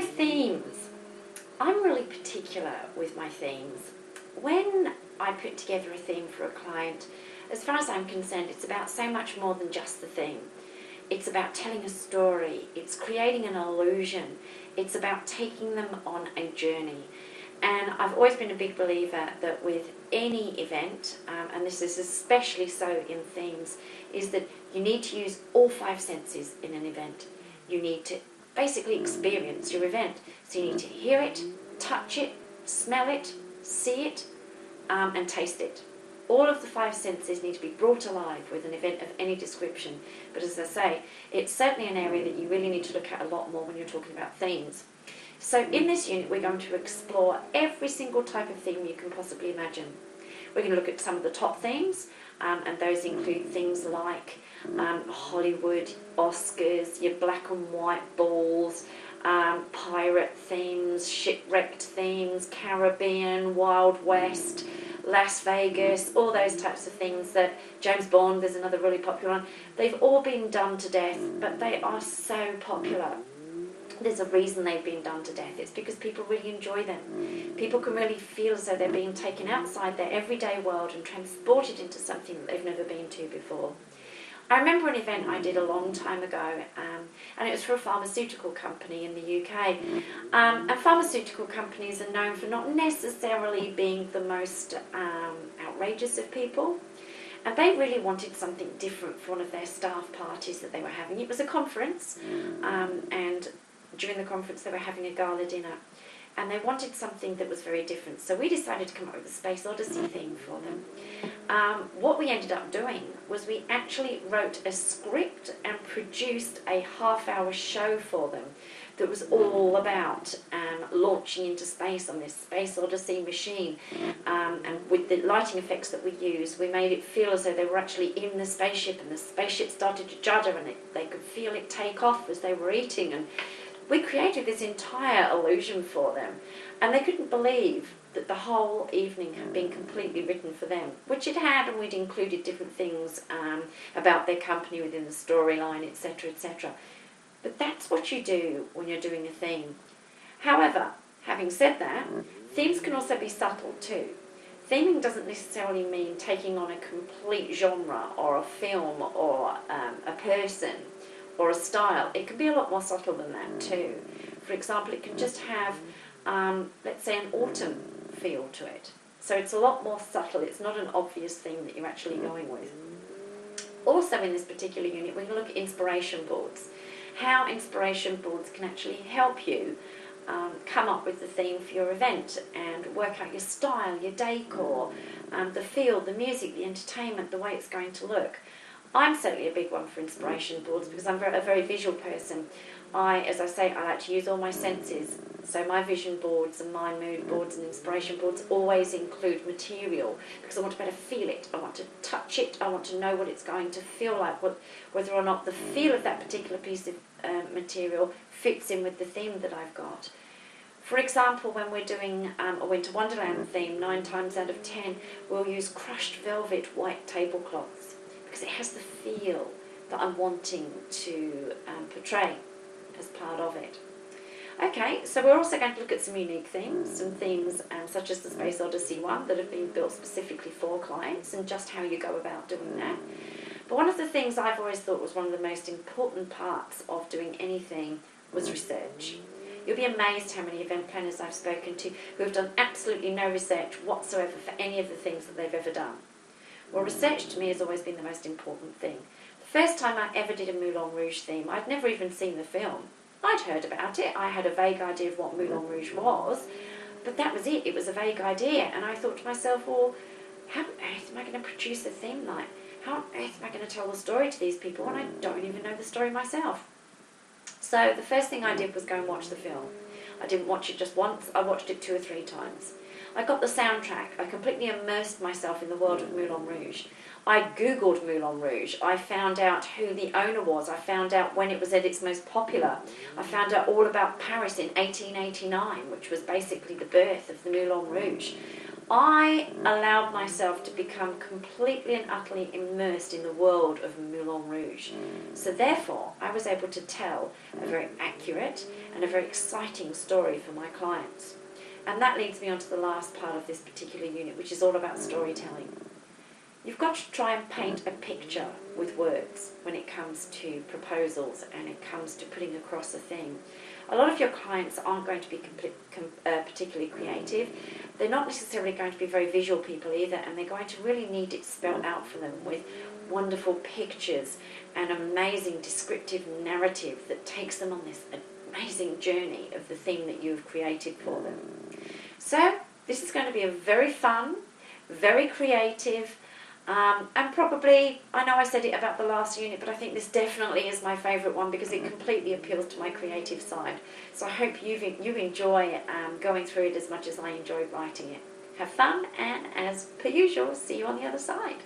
So themes. I'm really particular with my themes. When I put together a theme for a client, as far as I'm concerned, it's about so much more than just the theme. It's about telling a story, it's creating an illusion, it's about taking them on a journey. And I've always been a big believer that with any event, and this is especially so in themes, is that you need to use all five senses in an event. You need to basically experience your event. So you need to hear it, touch it, smell it, see it, and taste it. All of the five senses need to be brought alive with an event of any description. But as I say, it's certainly an area that you really need to look at a lot more when you're talking about themes. So in this unit, we're going to explore every single type of theme you can possibly imagine. We're going to look at some of the top themes, and those include things like Hollywood, Oscars, your black and white balls, pirate themes, shipwrecked themes, Caribbean, Wild West, Las Vegas, all those types of things. That James Bond, there's another really popular one. They've all been done to death, but they are so popular. There's a reason they've been done to death. It's because people really enjoy them. People can really feel as though they're being taken outside their everyday world and transported into something that they've never been to before. I remember an event I did a long time ago, and it was for a pharmaceutical company in the UK. And pharmaceutical companies are known for not necessarily being the most outrageous of people. And they really wanted something different for one of their staff parties that they were having. It was a conference, and during the conference they were having a gala dinner. And they wanted something that was very different. So we decided to come up with a Space Odyssey theme for them. What we ended up doing was we actually wrote a script and produced a half-hour show for them that was all about launching into space on this Space Odyssey machine. And with the lighting effects that we used, we made it feel as though they were actually in the spaceship, and the spaceship started to judder, and they could feel it take off as they were eating. And we created this entire illusion for them, and they couldn't believe that the whole evening had been completely written for them, which it had, and we'd included different things about their company within the storyline, etc., etc. But that's what you do when you're doing a theme. However, having said that, themes can also be subtle too. Theming doesn't necessarily mean taking on a complete genre or a film or a person or a style. It can be a lot more subtle than that too. For example, it can just have, let's say, an autumn feel to it. So it's a lot more subtle. It's not an obvious thing that you're actually going with. Also in this particular unit, we're going to look at inspiration boards. How inspiration boards can actually help you come up with the theme for your event and work out your style, your decor, the feel, the music, the entertainment, the way it's going to look. I'm certainly a big one for inspiration boards because I'm a very visual person. As I say, I like to use all my senses. So my vision boards and my mood boards and inspiration boards always include material because I want to be able to feel it, I want to touch it, I want to know what it's going to feel like, whether or not the feel of that particular piece of material fits in with the theme that I've got. For example, when we're doing a Winter Wonderland theme, 9 times out of 10, we'll use crushed velvet white tablecloths, because it has the feel that I'm wanting to portray as part of it. Okay, so we're also going to look at some unique themes, some themes such as the Space Odyssey one that have been built specifically for clients, and just how you go about doing that. But one of the things I've always thought was one of the most important parts of doing anything was research. You'll be amazed how many event planners I've spoken to who have done absolutely no research whatsoever for any of the things that they've ever done. Well, research to me has always been the most important thing. The first time I ever did a Moulin Rouge theme, I'd never even seen the film. I'd heard about it, I had a vague idea of what Moulin Rouge was, but that was it, it was a vague idea. And I thought to myself, well, how on earth am I going to produce a theme like? How on earth am I going to tell the story to these people when I don't even know the story myself? So the first thing I did was go and watch the film. I didn't watch it just once, I watched it 2 or 3 times. I got the soundtrack, I completely immersed myself in the world of Moulin Rouge. I googled Moulin Rouge, I found out who the owner was, I found out when it was at its most popular, I found out all about Paris in 1889, which was basically the birth of the Moulin Rouge. I allowed myself to become completely and utterly immersed in the world of Moulin Rouge. So therefore, I was able to tell a very accurate and a very exciting story for my clients. And that leads me on to the last part of this particular unit, which is all about storytelling. You've got to try and paint a picture with words when it comes to proposals and it comes to putting across a thing. A lot of your clients aren't going to be particularly creative. They're not necessarily going to be very visual people either, and they're going to really need it spelled out for them with wonderful pictures and amazing descriptive narrative that takes them on this amazing journey of the theme that you've created for them. So this is going to be a very fun, very creative, and probably, I know I said it about the last unit, but I think this definitely is my favourite one because it completely appeals to my creative side. So I hope you enjoy going through it as much as I enjoyed writing it. Have fun, and as per usual, see you on the other side.